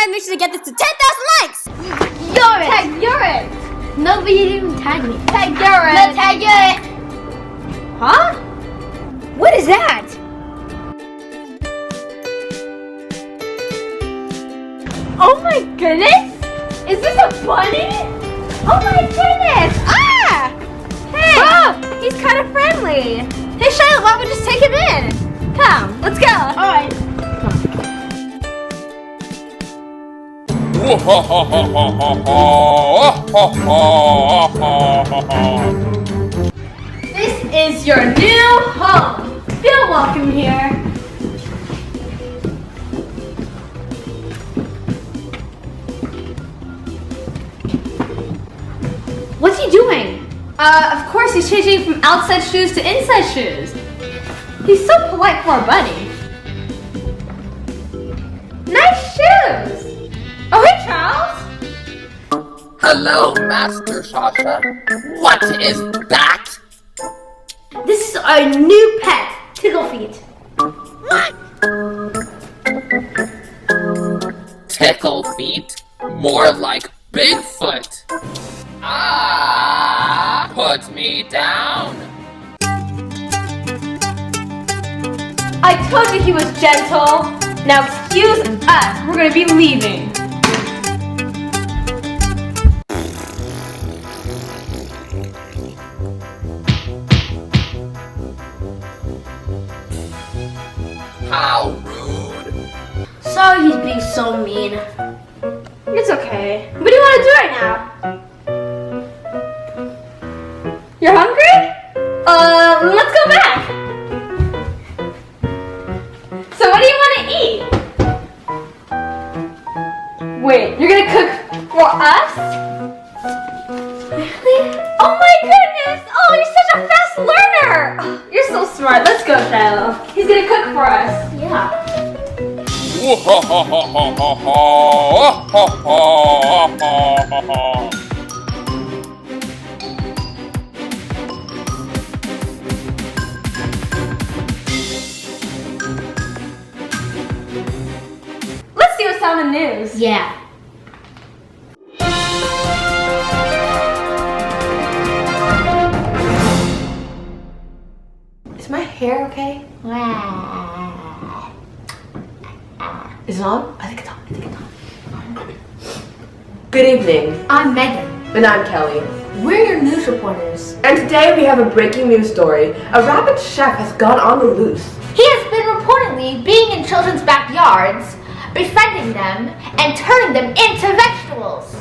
subscribe. Make sure to get this to 10,000 likes. You're it. Tag, you're it. No, but you didn't tag me. Tag, you're it. No, tag it. Huh? What is that? Oh my goodness! Is this a bunny? Oh my goodness! Ah! Hey! Oh, he's kind of friendly. Hey, Shiloh, why don't we just take him in? Come, let's go. All right. This is your new home. Feel welcome here. What's he doing? Of course he's changing from outside shoes to inside shoes. He's so polite for a bunny. Nice shoes! Oh, hey, Charles! Hello, Master Sasha. What is that? This is our new pet, Tickle Feet. Tickle feet? More like Bigfoot. Ah! Put me down. I told you he was gentle. Now excuse us, we're gonna be leaving. How rude. Sorry he's being so mean. It's okay. What do you want to do right now? You're hungry? Let's go back. So what do you want to eat? Wait, you're gonna cook for us? Really? Oh my goodness! Oh, you're such a fast learner! Oh, you're so smart. Let's go, Shiloh. He's gonna cook for us. Yeah. Let's see what's on the news. Yeah. Is my hair okay? Is it on? I think it's on. I think it's on. Good evening, I'm Megan. and I'm Kelly. We're your news reporters. And today we have a breaking news story. A rabbit chef has gone on the loose. He has been reportedly being in children's backyards, befriending them, and turning them into vegetables.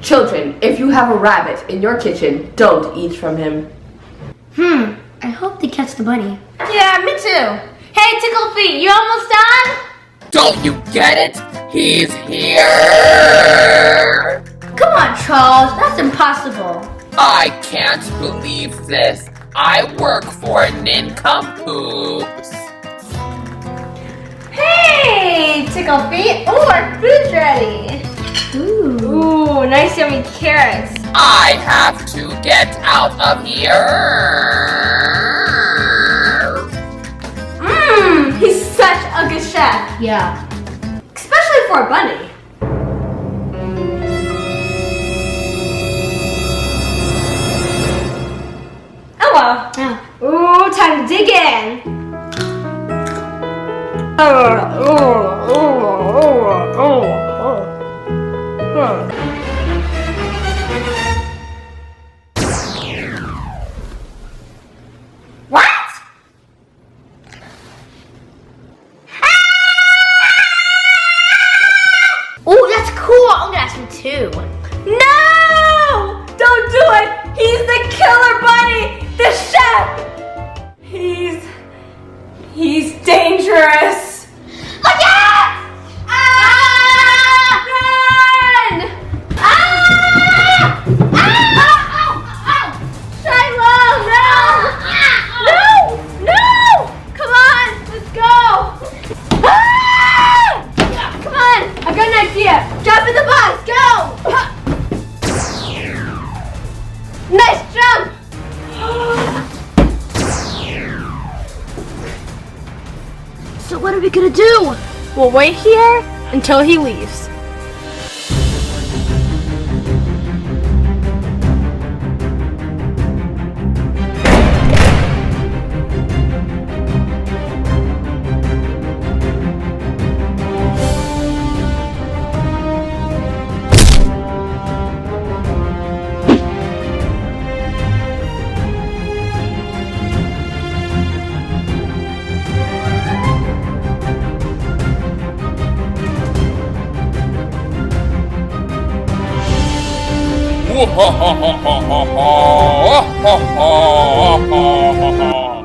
Children, if you have a rabbit in your kitchen, don't eat from him. I hope they catch the bunny. Yeah, me too. Hey, Tickle Feet, you almost done? Don't you get it? He's here! Come on, Charles. That's impossible. I can't believe this. I work for Nincompoops. Hey, Tickle Feet. Ooh, our food's ready. Ooh, nice yummy carrots. I have to get out of here. He's such a good chef. Yeah. Especially for a bunny. Oh well. Yeah. Ooh, time to dig in. What? Oh, that's cool. I'm gonna ask him too. No! Don't do it! He's the killer bunny! The chef! He's dangerous! Look out! Ah! Run! Ah! Ah! Shiloh, no! No! No! Come on, let's go! Ah! Come on, I got an idea. Jump in the bus, go! Nice jump! So what are we gonna do? We'll wait here until he leaves.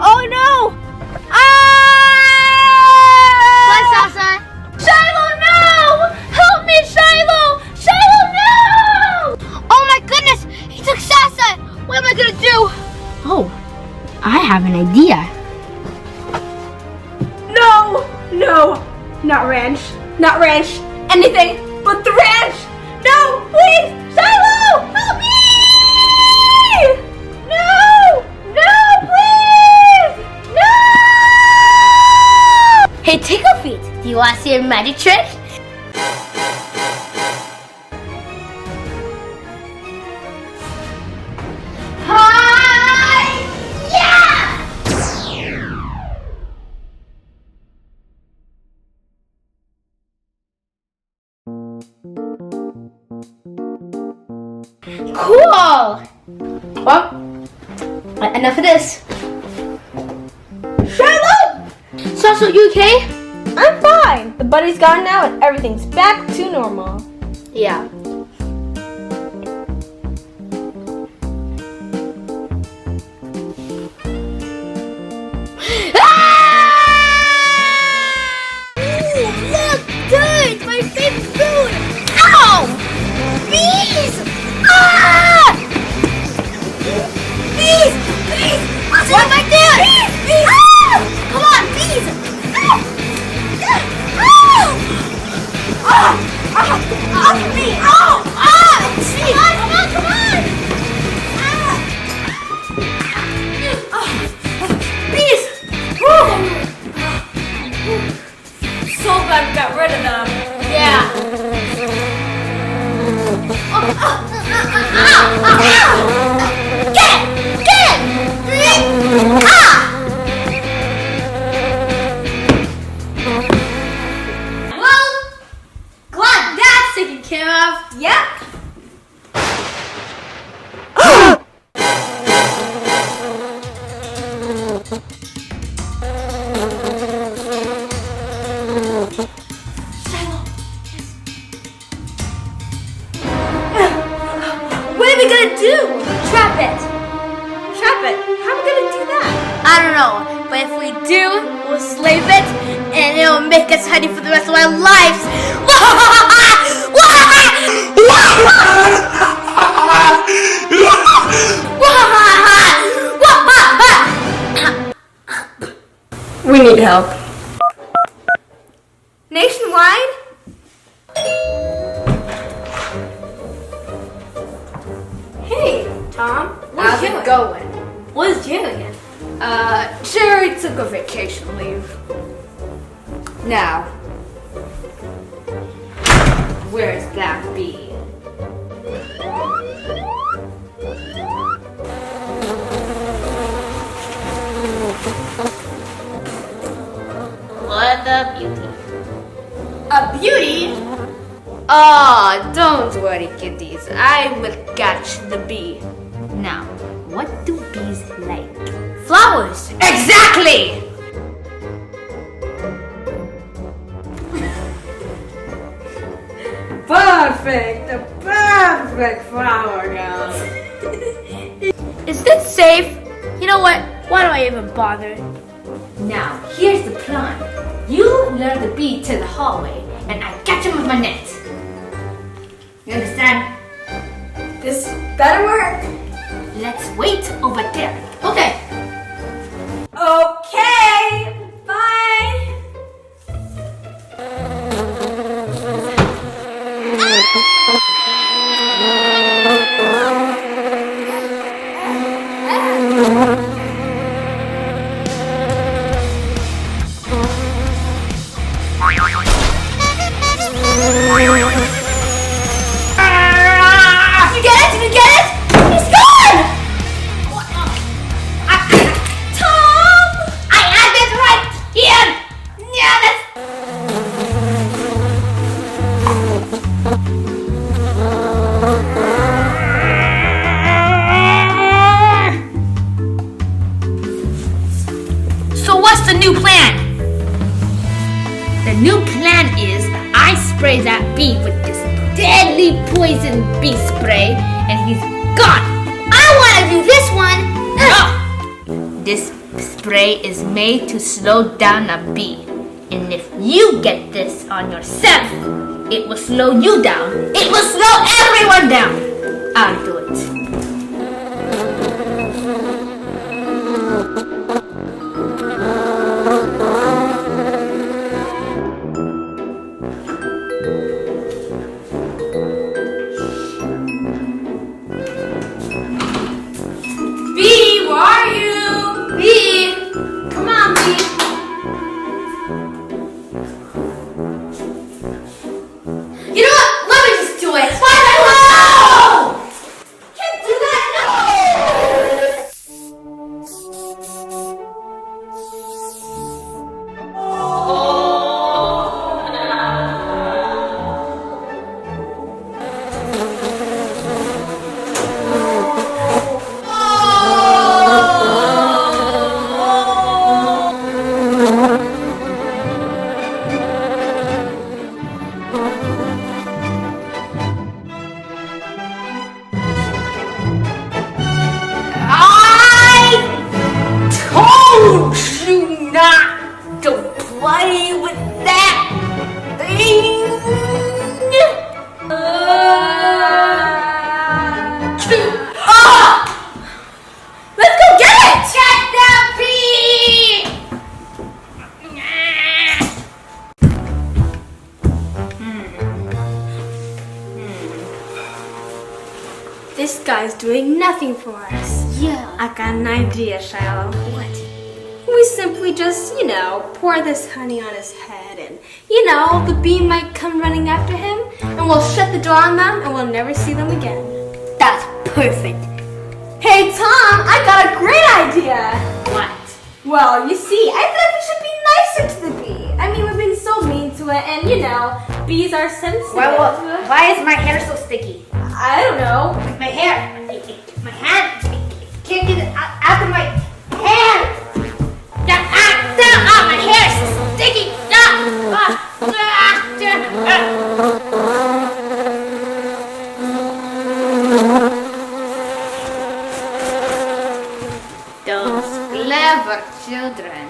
Oh no! What, Salsa? Shiloh, no! Help me, Shiloh! Shiloh, no! Oh my goodness! He took Salsa! What am I gonna do? Oh, I have an idea. No! No! Not ranch. Not ranch. Anything but the ranch! No! Please! Shiloh! Help me! No! No! Please! No! Hey, Tickle Feet, do you want to see a magic trick? Hi! Yeah! Cool! Well, enough of this. Shiloh! Salsa, you okay? I'm fine. The buddy's gone now and everything's back to normal. Yeah. Look, dude, it's my favorite food. Ow! Bees! Ah! Bees! Bees! What am I doing? Bees! Bees! Ah! Come on, bees! Ah! Ah! Ah! Ah! Ah! Me! Oh! Ah! Come on! Come on! Come on! Ah! Bees! Woo! So glad we got rid of them. Yeah. Get it! Get it! Ah! Well, glad that's taken care of. Yep. What are we gonna do? Trap it. Trap it. How are we gonna do that? I don't know, but if we do, we'll slave it, and it'll make us honey for the rest of our lives. We need help. Nationwide? Hey, Tom. How's it going? What's Jim again? Jerry took a vacation leave. Now, where's that bee? What a beauty. A beauty? Oh, don't worry, kiddies. I will catch the bee. Now, what do bees like? Flowers. Exactly! Perfect! The perfect flower girl. Is this safe? You know what? Why do I even bother? Now, here's the plan. You lure the bee to the hallway, and I catch him with my net. You understand? This better work. Let's wait over there. Okay. Okay. Bye. new plan. The new plan is I spray that bee with this deadly poison bee spray, and he's gone. I want to do this one. No! This spray is made to slow down a bee. And if you get this on yourself, it will slow you down. It will slow everyone down. I'll do it. Bee, where are you? Bee! Come on, Bee. You know what? Let me just do it. Why no! Can't do that. Told you not to play with that thing. Let's go get it! Get the bee! This guy's doing nothing for us. Yeah. I got an idea, Shiloh. What? We simply just, pour this honey on his head and, the bee might come running after him and we'll shut the door on them and we'll never see them again. That's perfect. Hey, Tom, I got a great idea. What? Well, you see, I feel like we should be nicer to the bee. I mean, we've been so mean to it and, bees are sensitive. Why is my hair so sticky? I don't know. My hair, my hand, can't get it out of my hand. My hair is sticky. Those clever children.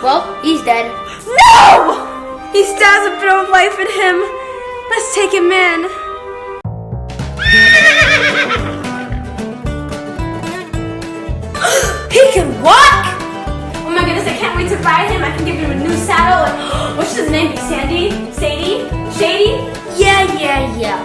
Well, he's dead. No! He still has a bit of life in him. Let's take him in. He can walk! Oh my goodness, I can't wait to ride him. I can give him a new saddle. And, what should his name be? Sandy? Sadie? Shady? Yeah.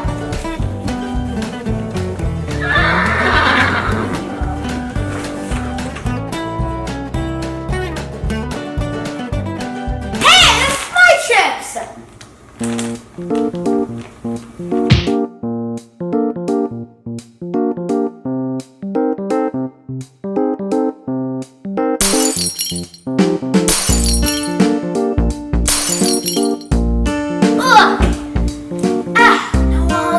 Hey, it's my chips! Ugh! Ah, now all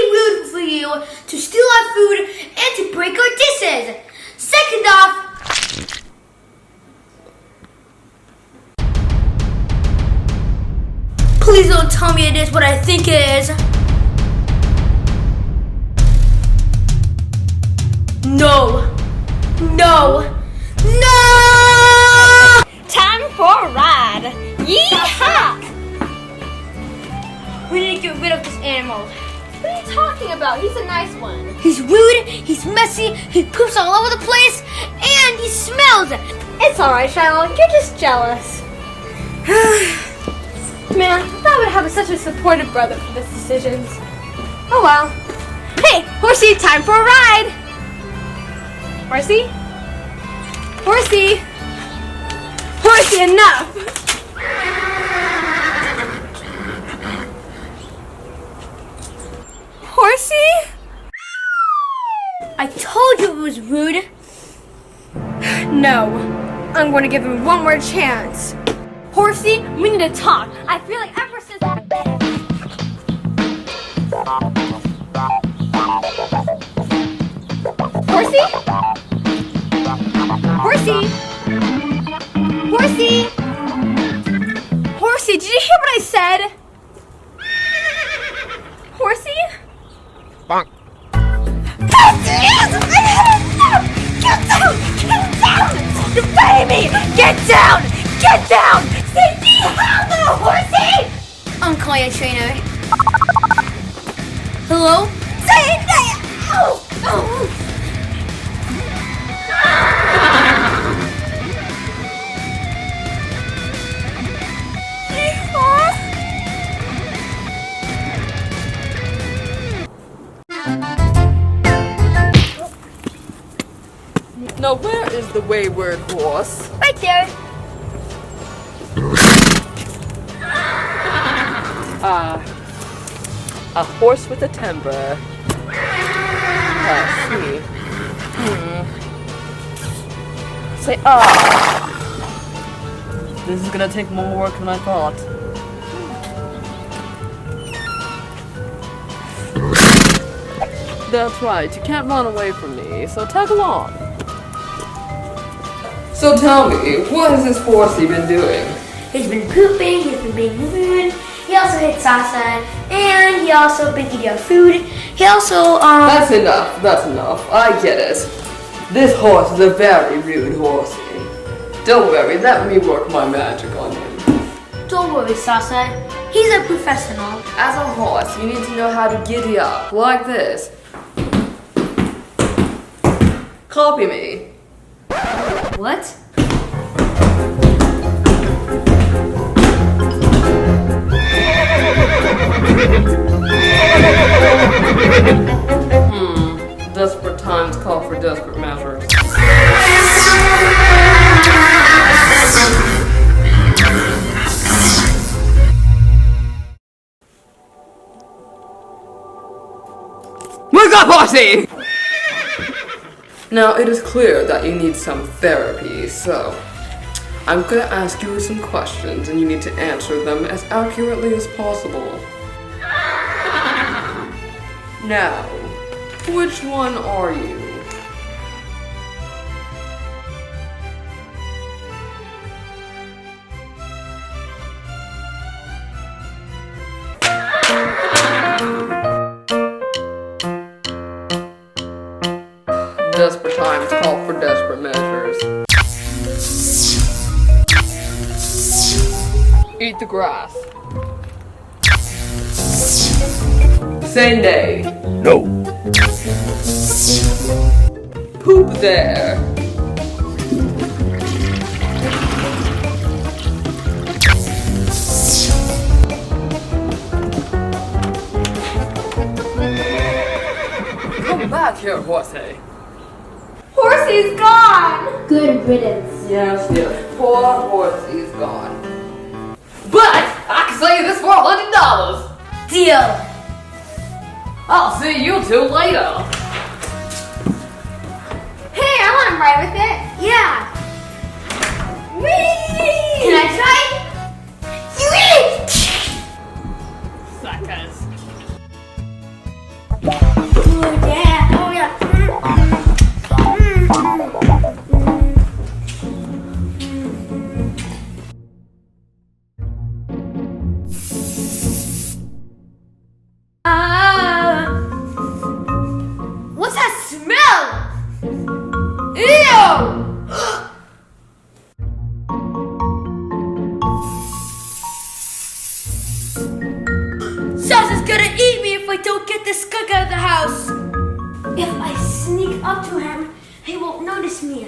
rude for you to steal our food and to break our dishes. Second off, please don't tell me it is what I think it is. No. No. No! Time for a ride. Yeehaw! We need to get rid of this animal. What are you talking about? He's a nice one. He's rude, he's messy, he poops all over the place, and he smells. It's alright, Shiloh. You're just jealous. Man, I thought I would have such a supportive brother for this decisions. Oh well. Hey, Horsey, time for a ride! Horsey? Horsey! Horsey, enough! Horsey? I told you it was rude. No. I'm going to give him one more chance. Horsey, we need to talk. I feel like ever since... Horsey? Horsey? Horsey? Horsey, did you hear what I said? Horsey? Bonk. Get down! Get down! The baby! Get down! Get down! Say yeehaw, little horsey! I'm calling a trainer. Hello? Say it now! Oh! Oh! Now where is the wayward horse? Right there! A horse with a temper. Let's see. Say, this is gonna take more work than I thought. That's right, you can't run away from me, so tag along. So tell me, what has this horsey been doing? He's been pooping, he's been being rude, he also hit Sasa, and he also been eating our food. He also, That's enough, I get it. This horse is a very rude horsey. Don't worry, let me work my magic on him. Don't worry, Sasa. He's a professional. As a horse, you need to know how to giddy up, like this. Copy me. What? Desperate times call for desperate measures. Wake up, horsey! Now, it is clear that you need some therapy, so I'm gonna ask you some questions and you need to answer them as accurately as possible. Now, which one are you? Desperate times call for desperate measures. Eat the grass. Say nay. No. Poop there. Come back here, horsey. Horsey's gone! Good riddance. Yes, poor horsey's gone. But I can sell you this for $100. Deal. I'll see you two later. Hey, I want to ride with it. Yeah. Whee! Can I try? Suckers. boss. If I sneak up to him, he won't notice me.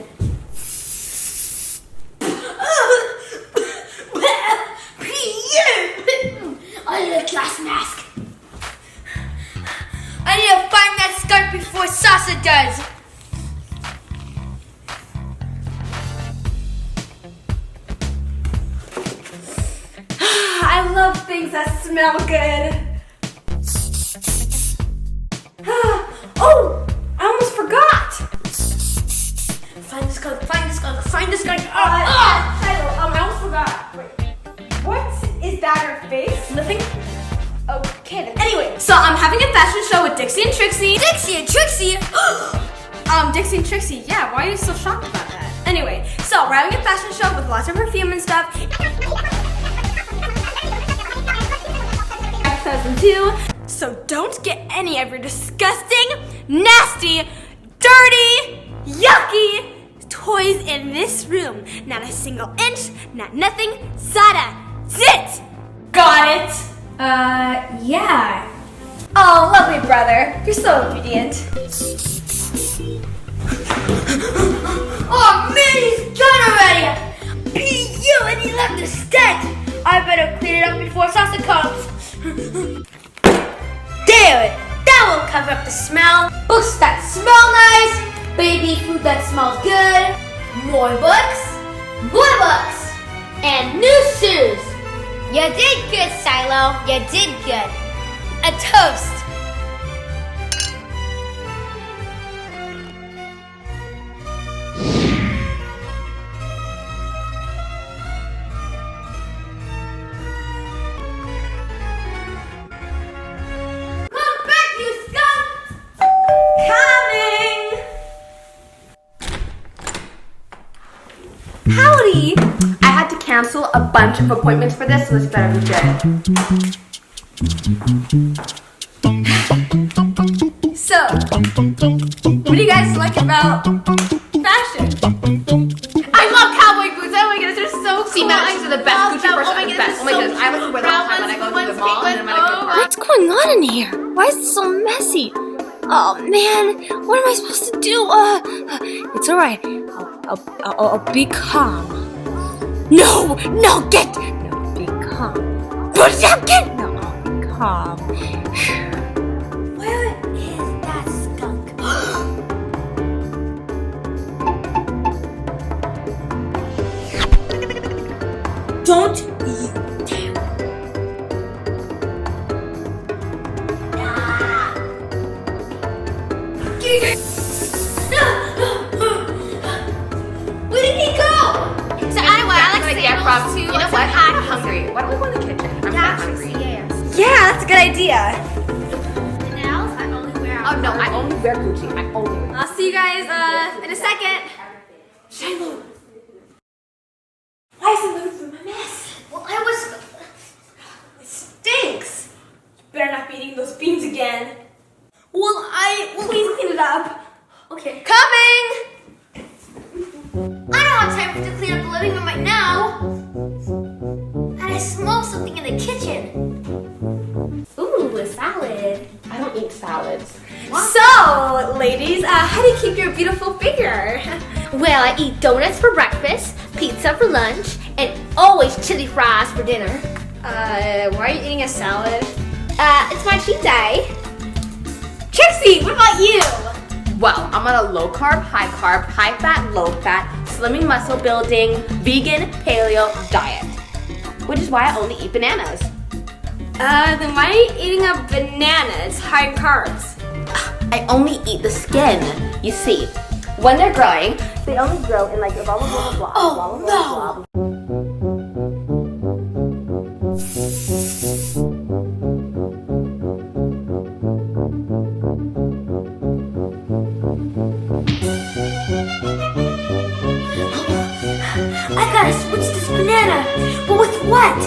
I need a gas mask. I need to find that skunk before Sasa does. I love things that smell good. Oh, I almost forgot. Find the skunk, find the skunk, find the skunk. I almost forgot. Wait, what is that her face? Nothing? Okay then. Anyway, so I'm having a fashion show with Dixie and Trixie. Dixie and Trixie? Dixie and Trixie, yeah, why are you so shocked about that? Anyway, so we're having a fashion show with lots of perfume and stuff. 2002. So don't get any of your disgusting, nasty, dirty, yucky toys in this room. Not a single inch, not nothing. Sada, sit! Got it? Yeah. Oh, lovely brother. You're so obedient. Oh man, he's done already! You, and he left the stench! I better clean it up before Sasa comes. There! That will cover up the smell. Books that smell nice. Baby food that smells good. More books. More books. And new shoes. You did good, Silo. You did good. A toast. Come back, you skunk! Coming! Howdy! I had to cancel a bunch of appointments for this, so this better be good. So, what do you guys like about fashion? I love cowboy boots. Oh my goodness, they're so cool. Female eyes are the best. Gucci purse Oh my are the goodness, best. Oh my so goodness, I like to wear them all the time when I go to the mall and then when I go to work. What's going on in here? Why is it so messy? Oh man, what am I supposed to do? It's alright. I'll be calm. No, get. No, be calm. But I'll be calm. Where is that skunk? Don't you dare. Where did he go? So anyway, I like to get from. You know what? I'm hungry. Why don't we go in the kitchen? I'm not hungry. Yeah, that's a good idea. Oh no, I only wear Gucci. I only wear. I'll see you guys in a second. Shiloh. Why is it moving through my mess? Well, it stinks. Better not be eating those beans again. Well, please clean it up. Okay. Coming! I don't have time to clean up the living room right now. And I smell something in the kitchen. Ooh, a salad. I don't eat salads. So, ladies, how do you keep your beautiful figure? Well, I eat donuts for breakfast, pizza for lunch, and always chili fries for dinner. Why are you eating a salad? It's my cheat day. Trixie, what about you? Well, I'm on a low carb, high fat, low fat, slimming muscle building, vegan, paleo diet. Which is why I only eat bananas. Then why are you eating a banana? It's high in carbs. I only eat the skin. You see, when they're growing, they only grow in like blah blah blah blah blah blah blah blah. I gotta switch this banana. But with what?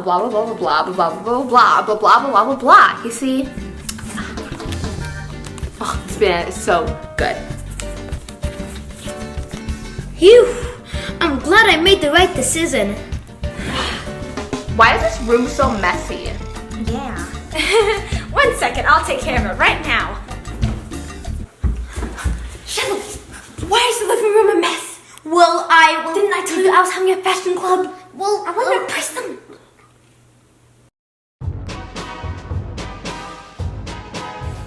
Blah blah blah blah blah blah blah blah blah blah blah blah blah blah. You see? Oh, this banana is so good. Phew. I'm glad glad I made the right decision. Why is this room so messy? Yeah. 1 second, I'll take care of it right now. Shiloh, why is the living room a mess? Well, Didn't I tell you I was having a fashion club? Well, I want to impress them.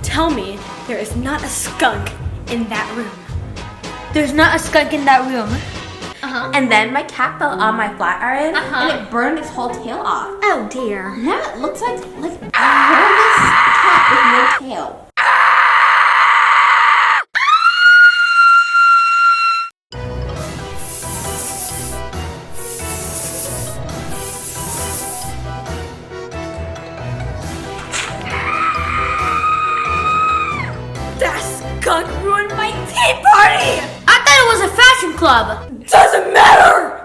Tell me there is not a skunk in that room. there's not a skunk in that room. And then my cat fell on my flat iron and it burned its whole tail off. Oh dear. Yeah, it looks like a hairless cat with no tail. That skunk ruined my tea party! I thought it was a fashion club. Doesn't matter!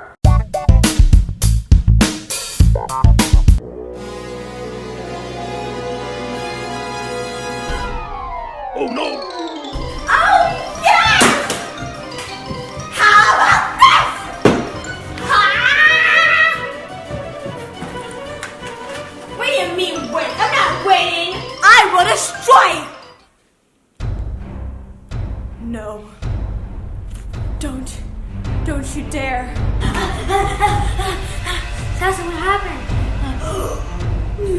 What do you mean wait? I'm not waiting! I want to strike! No. Don't you dare. That's what happened.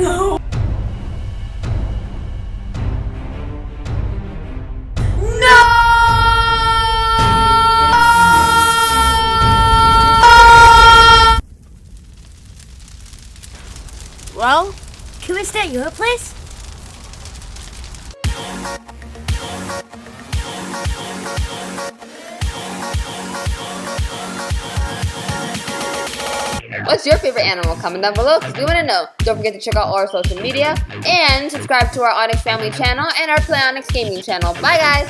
No. Well, can we stay at your place? What's your favorite animal? Comment down below because we want to know. Don't forget to check out all our social media and subscribe to our Onyx Family channel and our Play Onyx Gaming channel. Bye guys!